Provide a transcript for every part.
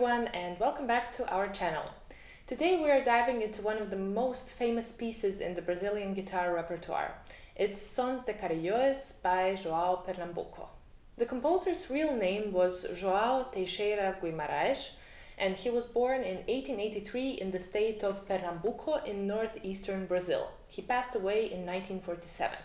everyone, and welcome back to our channel. Today we are diving into one of the most famous pieces in the Brazilian guitar repertoire. It's Sons de Carrilhões by João Pernambuco. The composer's real name was João Teixeira Guimarães, and he was born in 1883 in the state of Pernambuco in northeastern Brazil. He passed away in 1947.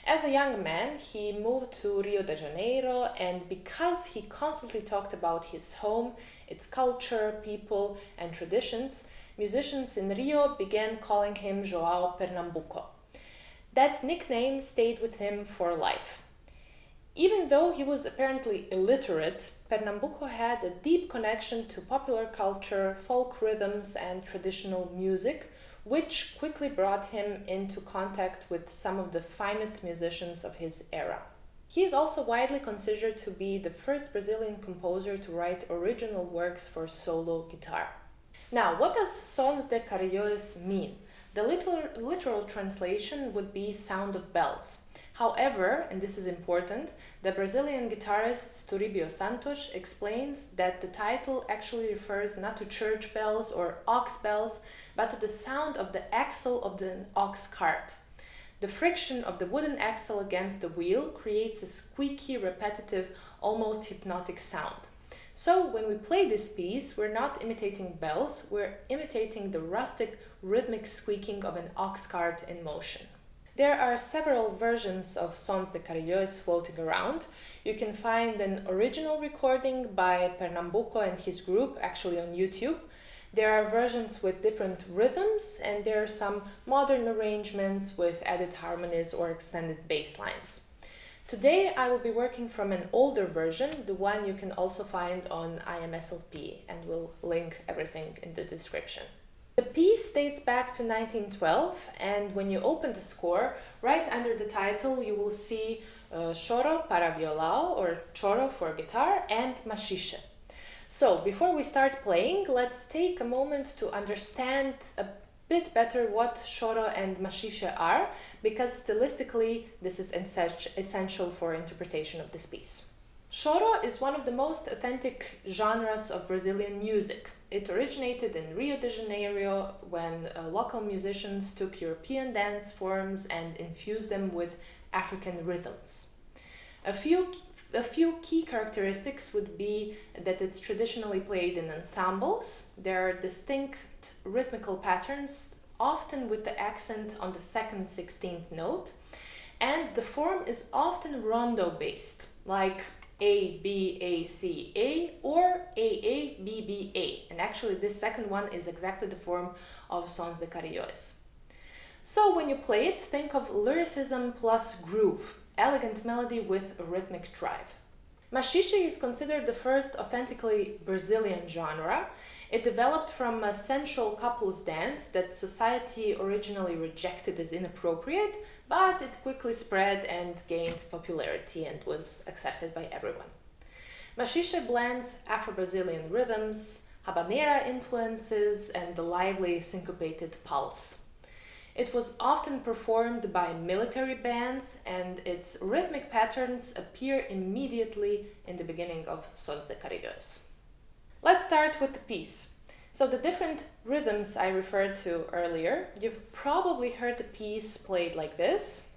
As a young man, he moved to Rio de Janeiro, and because he constantly talked about his home, its culture, people, and traditions, musicians in Rio began calling him João Pernambuco. That nickname stayed with him for life. Even though he was apparently illiterate, Pernambuco had a deep connection to popular culture, folk rhythms, and traditional music, which quickly brought him into contact with some of the finest musicians of his era. He is also widely considered to be the first Brazilian composer to write original works for solo guitar. Now, what does Sons de Carrilhões mean? The literal translation would be sound of bells. However, and this is important, the Brazilian guitarist Toribio Santos explains that the title actually refers not to church bells or ox bells, but to the sound of the axle of the ox cart. The friction of the wooden axle against the wheel creates a squeaky, repetitive, almost hypnotic sound. So when we play this piece, we're not imitating bells, we're imitating the rustic, rhythmic squeaking of an ox cart in motion. There are several versions of Sons de Carrilhões floating around. You can find an original recording by Pernambuco and his group, actually on YouTube. There are versions with different rhythms, and there are some modern arrangements with added harmonies or extended bass lines. Today I will be working from an older version, the one you can also find on IMSLP, and we'll link everything in the description. The piece dates back to 1912, and when you open the score, right under the title you will see Choro para violão, or Choro for guitar, and Maxixe. So before we start playing, let's take a moment to understand a bit better what Choro and Maxixe are, because stylistically this is essential for interpretation of this piece. Choro is one of the most authentic genres of Brazilian music. It originated in Rio de Janeiro when local musicians took European dance forms and infused them with African rhythms. A few key characteristics would be that it's traditionally played in ensembles. There are distinct rhythmical patterns, often with the accent on the second 16th note, and the form is often rondo based, like A, B, A, C, A, or A, A, B, B, A. And actually this second one is exactly the form of Sons de Carrilhões. So when you play it, think of lyricism plus groove, elegant melody with a rhythmic drive. Maxixe is considered the first authentically Brazilian genre. It developed from a sensual couples dance that society originally rejected as inappropriate, but it quickly spread and gained popularity and was accepted by everyone. Maxixe blends Afro-Brazilian rhythms, habanera influences, and the lively syncopated pulse. It was often performed by military bands, and its rhythmic patterns appear immediately in the beginning of Sons de Carrilhões. Let's start with the piece. So the different rhythms I referred to earlier, you've probably heard the piece played like this.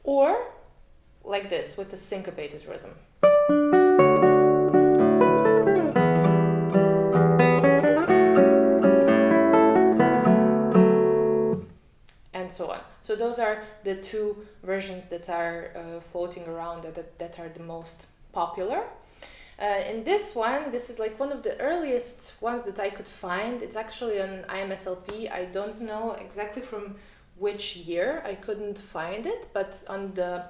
Or like this with a syncopated rhythm. And so on. So those are the two versions that are floating around that are the most popular. In this one, this is like one of the earliest ones that I could find. It's actually on IMSLP. I don't know exactly from which year. I couldn't find it, but on the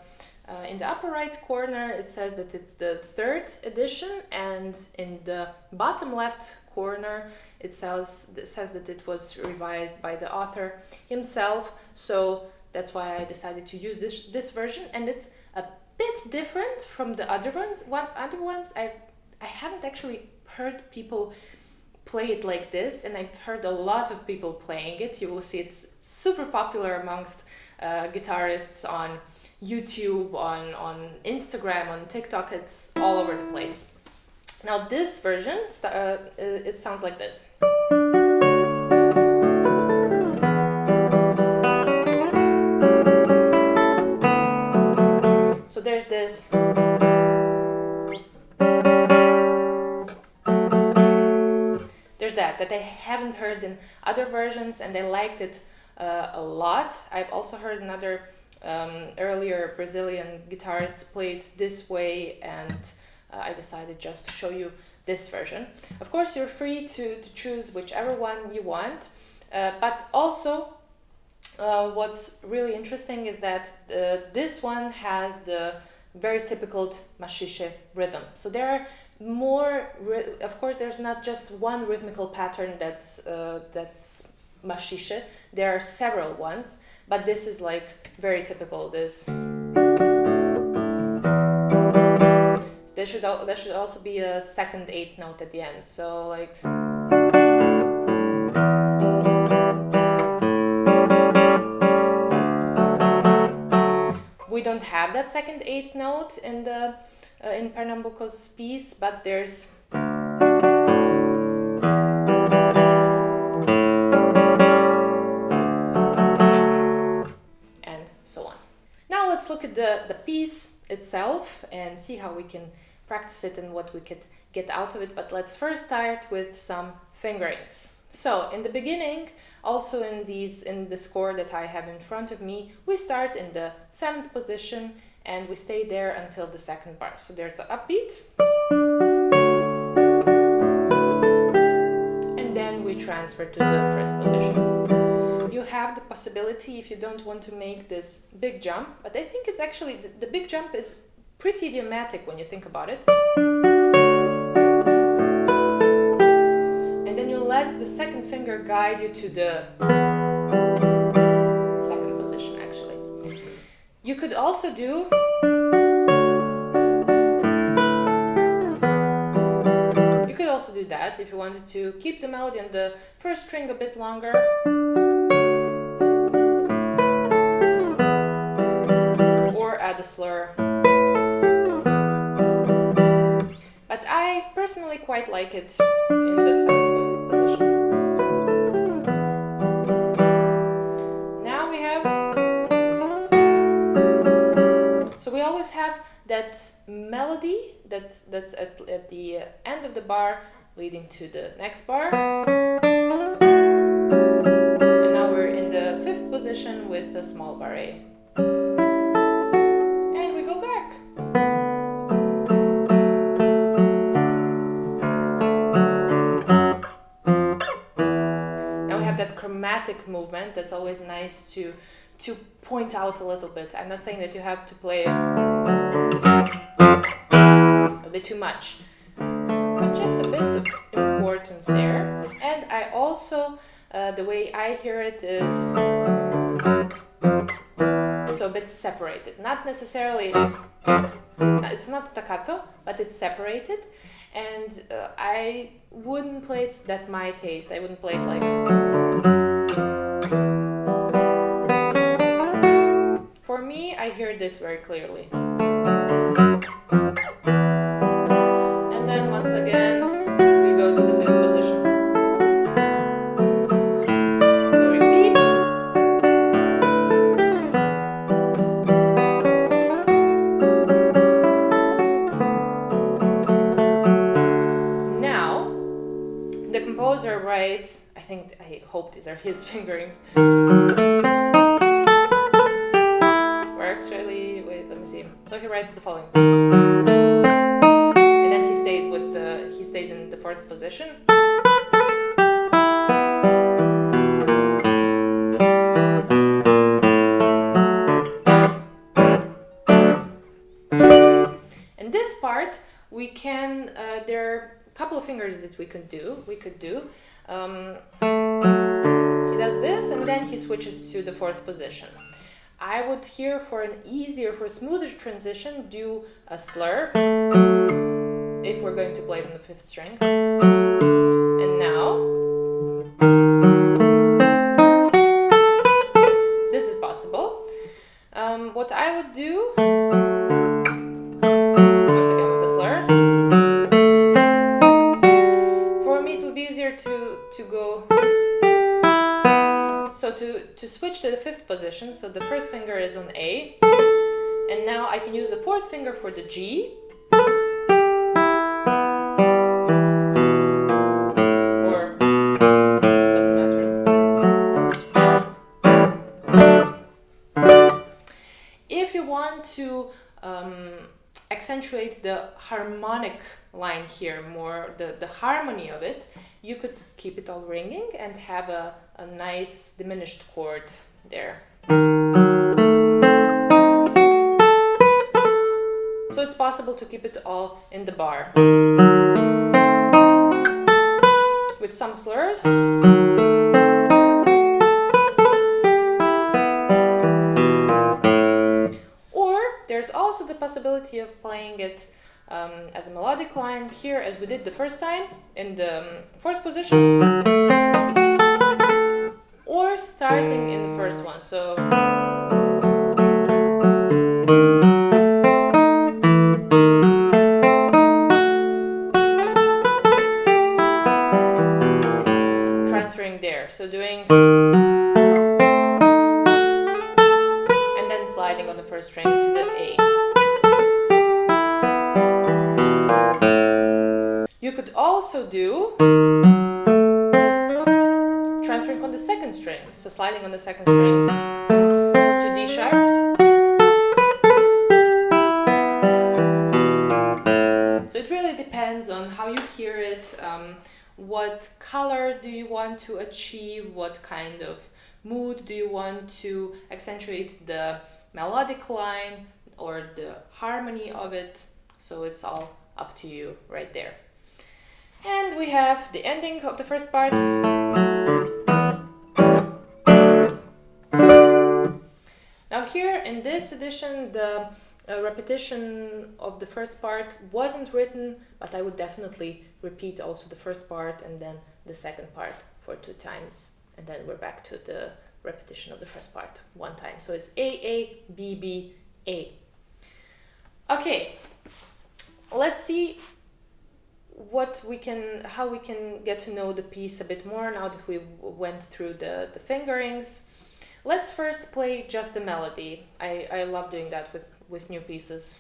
in the upper right corner it says that it's the 3rd edition, and in the bottom left corner it says that it was revised by the author himself. So that's why I decided to use this version, and it's a bit different from the other ones. I haven't actually heard people play it like this, and I've heard a lot of people playing it. You will see it's super popular amongst guitarists on YouTube, on Instagram, on TikTok. It's all over the place. Now this version, it sounds like this. So there's this. There's that I haven't heard in other versions, and I liked it a lot. I've also heard another earlier Brazilian guitarists play it this way, and I decided just to show you this version. Of course, you're free to choose whichever one you want, but also what's really interesting is that this one has the very typical maxixe rhythm. So there are more, of course, there's not just one rhythmical pattern that's maxixe. There are several ones, but this is like very typical. There should also be a second eighth note at the end. So like. We don't have that second eighth note in the in Pernambuco's piece, but there's and so on. Now let's look at the piece itself and see how we can practice it and what we could get out of it. But let's first start with some fingerings. So in the beginning, also in the score that I have in front of me, we start in the 7th position and we stay there until the 2nd bar. So there's the upbeat, and then we transfer to the 1st position. You have the possibility, if you don't want to make this big jump, but I think it's actually, the big jump is pretty idiomatic when you think about it. Let the 2nd finger guide you to the 2nd position, actually. You could also do that if you wanted to keep the melody on the 1st string a bit longer. Or add a slur. But I personally quite like it in the 7th position. Now we have, so we always have that melody that's at the end of the bar leading to the next bar. And now we're in the 5th position with a small bar A. And we go back. That chromatic movement that's always nice to point out a little bit. I'm not saying that you have to play a bit too much, but just a bit of importance there. And I also, the way I hear it is so a bit separated, not necessarily, it's not staccato, but it's separated. And I wouldn't play it that my taste. I wouldn't play it like. For me, I hear this very clearly. And then once again, we go to the 5th position. We repeat. Now, the composer writes, I hope these are his fingerings. So he writes the following, and then he stays in the 4th position. In this part, we can. There are a couple of fingers that we could do. He does this, and then he switches to the 4th position. I would here, for a smoother transition, do a slur if we're going to play it on the 5th string. And now So to switch to the fifth position, so the first finger is on A, and now I can use the fourth finger for the G, or doesn't matter. If you want to accentuate the harmonic line here more, the harmony of it, you could keep it all ringing and have a nice diminished chord there. So it's possible to keep it all in the bar with some slurs. There's also the possibility of playing it as a melodic line here, as we did the first time in the fourth position, or starting in the first one. So transferring there, so doing and then sliding on the first string to the A. You could also do transferring on the second string, so sliding on the second string to D sharp. So it really depends on how you hear it, what color do you want to achieve, what kind of mood do you want to accentuate the melodic line or the harmony of it. So it's all up to you right there. And we have the ending of the first part. Now here in this edition, the repetition of the first part wasn't written, but I would definitely repeat also the first part and then the second part for 2 times. And then we're back to the repetition of the first part 1 time. So it's A, A, B, B, A. Okay, let's see how we can get to know the piece a bit more now that we went through the fingerings. Let's first play just the melody. I love doing that with new pieces.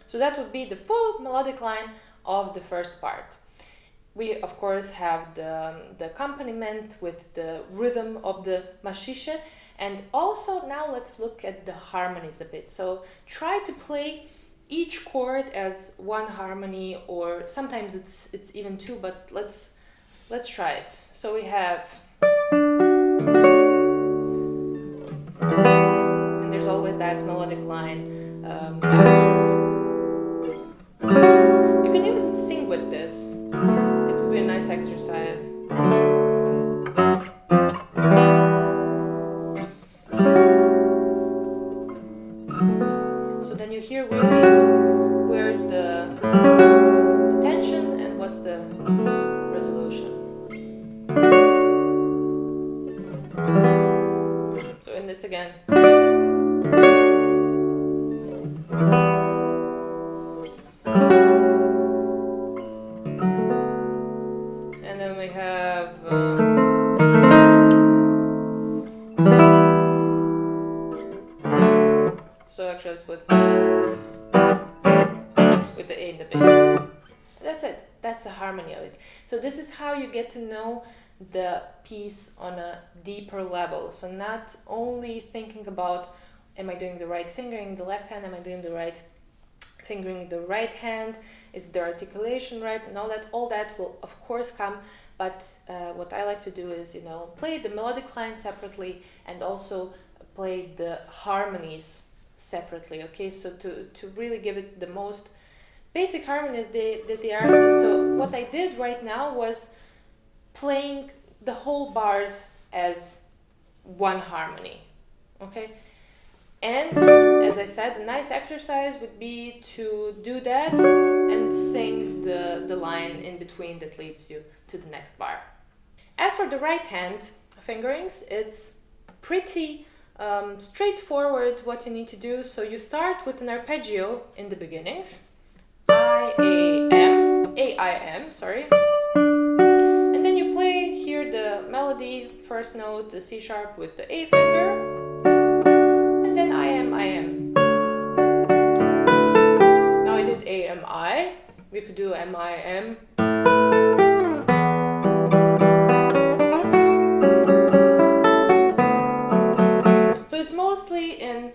So that would be the full melodic line of the first part. We of course have the accompaniment with the rhythm of the maxixe, and also now let's look at the harmonies a bit. So try to play each chord as one harmony, or sometimes it's even 2, but let's try it. So we have, and there's always that melodic line afterwards. You can even sing with this. It would be a nice exercise. So then you hear really where's the tension and what's the resolution. So and it's again. And then we have so actually it's with the A in the bass. That's it. That's the harmony of it. So this is how you get to know the piece on a deeper level. So not only thinking about, am I doing the right fingering in the left hand? Am I doing the right fingering in the right hand? Is the articulation right? And all that will of course come. But what I like to do is, play the melodic line separately and also play the harmonies separately. Okay, so to really give it the most basic harmonies that they are. So what I did right now was playing the whole bars as one harmony, okay? And as I said, a nice exercise would be to do that and sing the line in between that leads you to the next bar. As for the right hand fingerings, it's pretty straightforward what you need to do. So you start with an arpeggio in the beginning, A-I-M, sorry. And then you play here the melody, first note, the C sharp with the A finger, and then I-M. Now I did A-M-I, we could do M-I-M. So it's mostly in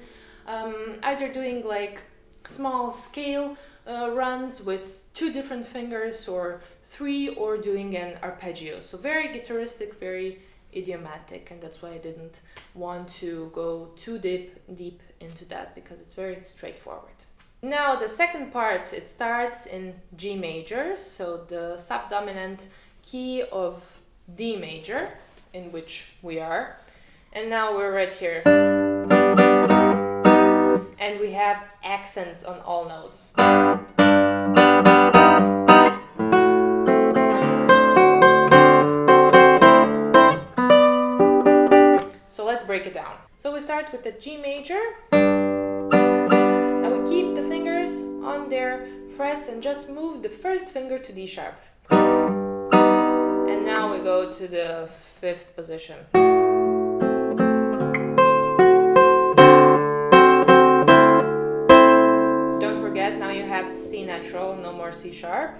either doing like small scale runs with 2 different fingers or 3, or doing an arpeggio. So very guitaristic, very idiomatic, and that's why I didn't want to go too deep into that, because it's very straightforward. Now the second part, it starts in G major, so the subdominant key of D major, in which we are. And now we're right here. And we have accents on all notes. So let's break it down. So we start with the G major. Now we keep the fingers on their frets and just move the first finger to D sharp. And now we go to the 5th position. Now you have C natural, no more C sharp,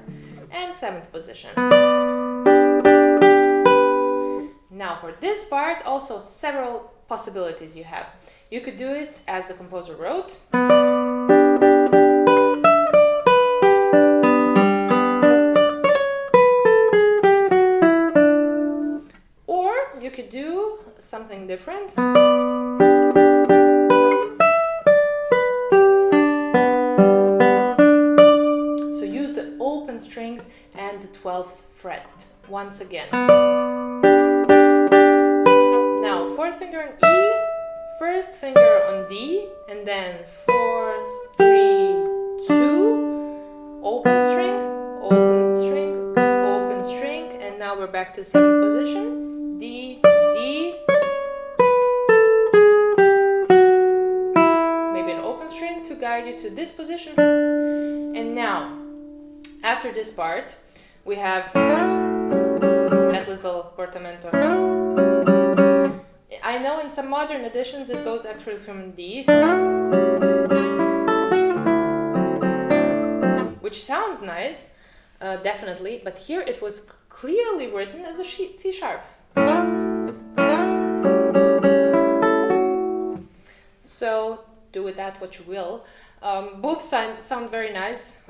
and 7th position. Now for this part, also several possibilities you have. You could do it as the composer wrote. Or you could do something different. Strings and the 12th fret once again. Now 4th finger on E, 1st finger on D, and then 4, 3, 2, open string, open string, open string, and now we're back to 7th position, D, D, maybe an open string to guide you to this position. And now after this part, we have that little portamento. I know in some modern editions it goes actually from D, which sounds nice, definitely, but here it was clearly written as a C sharp. So do with that what you will. Both sound very nice.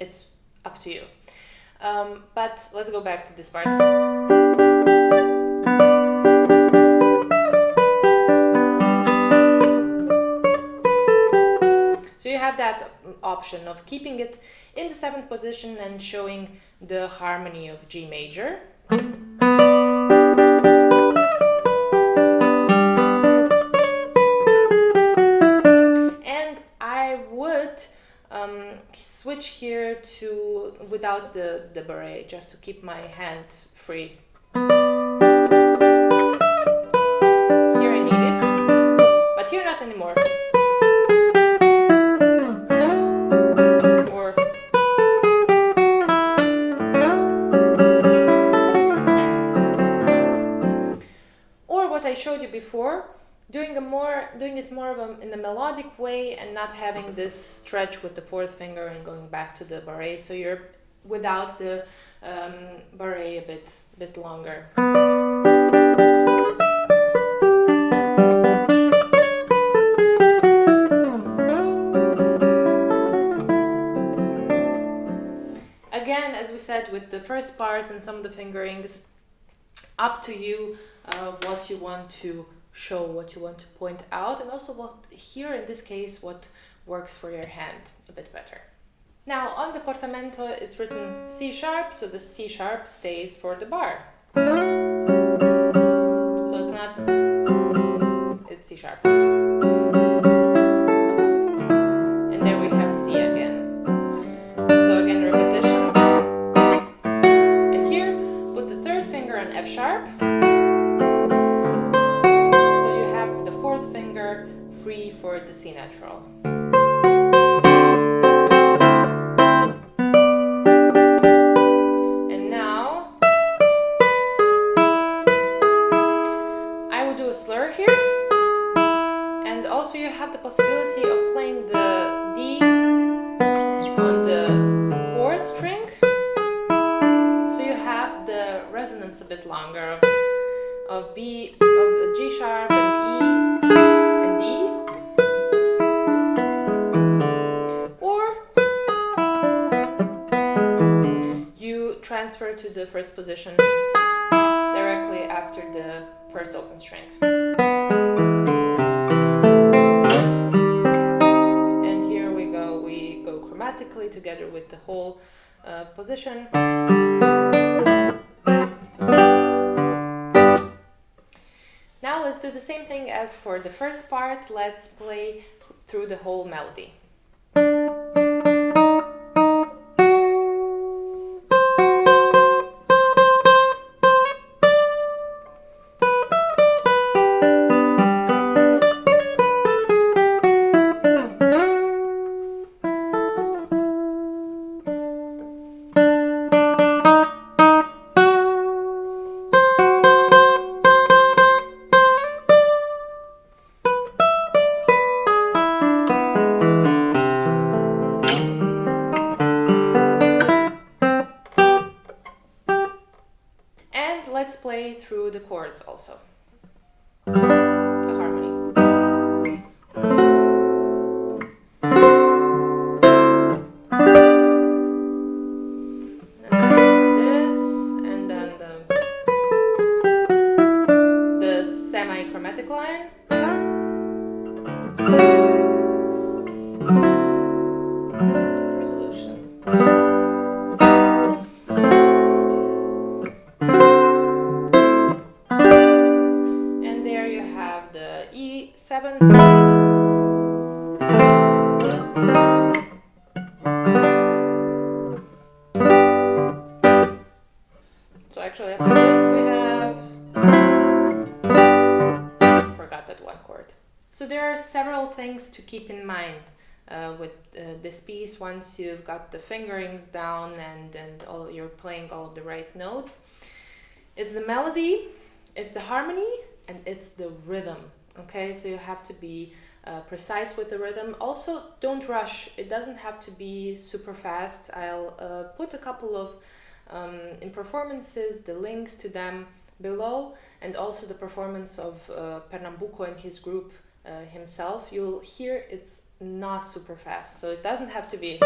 It's up to you. But let's go back to this part. So you have that option of keeping it in the 7th position and showing the harmony of G major. Switch here to without the barré, just to keep my hand free. Here I need it, but here not anymore. Or what I showed you before, doing it more in a melodic way and not having this stretch with the 4th finger and going back to the barré, so you're without the barré a bit longer. Again, as we said, said, with the first part and some of the fingerings, up to you what you want to show, what you want to point out, and also what here in this case what works for your hand a bit better. Now on the portamento it's written C sharp, so the C sharp stays for the bar. So it's not, it's C sharp. And there we have C again. So again, repetition. And here, put the third finger on F sharp. So you have the fourth finger free for the C natural. And now, I will do a slur here. And also you have the possibility of playing the D on the fourth string, so you have the resonance a bit longer of G sharp and E and D, or you transfer to the first position directly after the first open string. Together with the whole position. Now let's do the same thing as for the first part. Let's play through the whole melody. Let's play through the chords also. The harmony. And then this, and then the semi-chromatic line. Resolution. E7. So actually after this we have, forgot that one chord. So there are several things to keep in mind with this piece once you've got the fingerings down and you're playing all of the right notes. It's the melody, it's the harmony, and it's the rhythm. Okay, so you have to be precise with the rhythm. Also, don't rush. It doesn't have to be super fast. I'll put a couple of, in performances, the links to them below, and also the performance of Pernambuco and his group himself. You'll hear it's not super fast, so it doesn't have to be.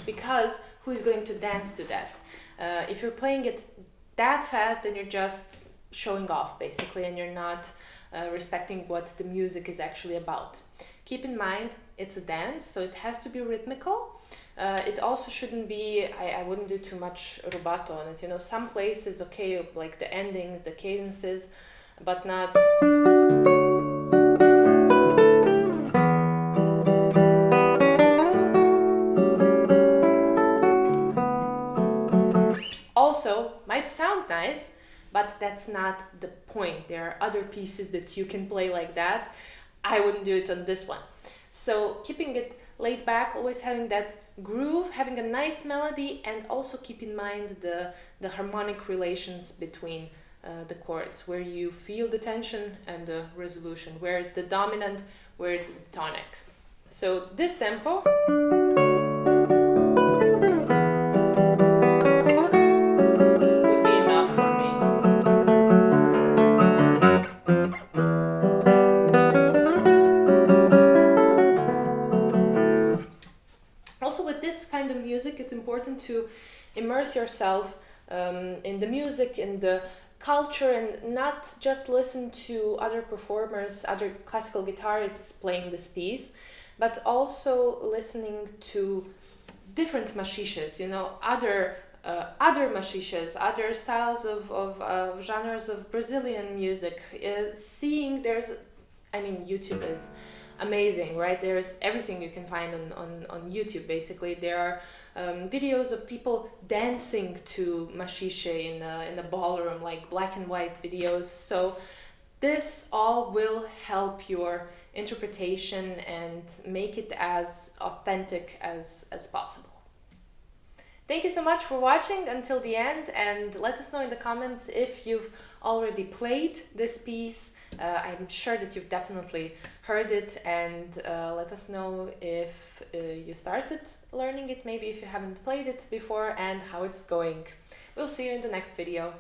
Because who's going to dance to that? If you're playing it that fast, then you're just showing off basically, and you're not respecting what the music is actually about. Keep in mind, it's a dance, so it has to be rhythmical. It also shouldn't be, I wouldn't do too much rubato on it. You know, some places, okay, like the endings, the cadences, but not. Also, might sound nice, but that's not the point. There are other pieces that you can play like that. I wouldn't do it on this one. So keeping it laid back, always having that groove, having a nice melody, and also keep in mind the harmonic relations between the chords, where you feel the tension and the resolution, where it's the dominant, where it's the tonic. So this tempo would be enough for me. this kind of music, it's important to immerse yourself in the music, in the culture, and not just listen to other performers, other classical guitarists playing this piece, but also listening to different machiches, you know, other machiches, other styles of genres of Brazilian music. Seeing YouTube is amazing, right? There's everything you can find on YouTube. Basically, there are videos of people dancing to machiche in a ballroom, like black and white videos. So this all will help your interpretation and make it as authentic as possible. Thank you so much for watching until the end, and let us know in the comments if you've already played this piece. I'm sure that you've definitely heard it, and let us know if you started learning it, maybe if you haven't played it before, and how it's going. We'll see you in the next video.